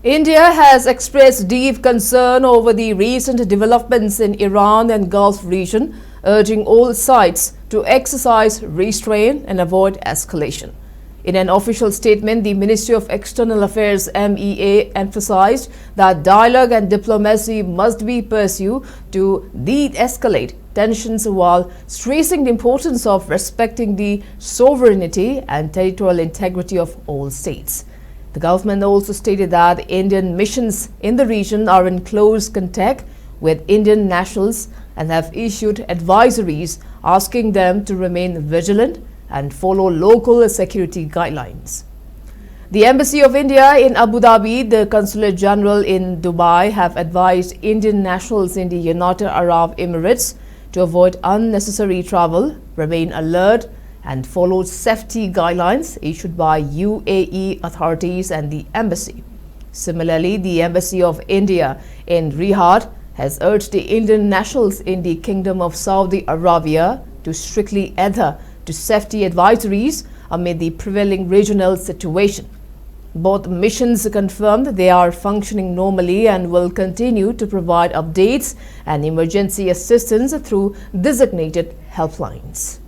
India has expressed deep concern over the recent developments in Iran and Gulf region, urging all sides to exercise restraint and avoid escalation. In an official statement, the Ministry of External Affairs (MEA) emphasized that dialogue and diplomacy must be pursued to de-escalate tensions while stressing the importance of respecting the sovereignty and territorial integrity of all states. The government also stated that Indian missions in the region are in close contact with Indian nationals and have issued advisories asking them to remain vigilant and follow local security guidelines. The Embassy of India in Abu Dhabi, the Consulate General in Dubai have advised Indian nationals in the United Arab Emirates to avoid unnecessary travel, remain alert and follow safety guidelines issued by UAE authorities and the embassy. Similarly, the Embassy of India in Riyadh has urged the Indian nationals in the Kingdom of Saudi Arabia to strictly adhere to safety advisories amid the prevailing regional situation. Both missions confirmed they are functioning normally and will continue to provide updates and emergency assistance through designated helplines.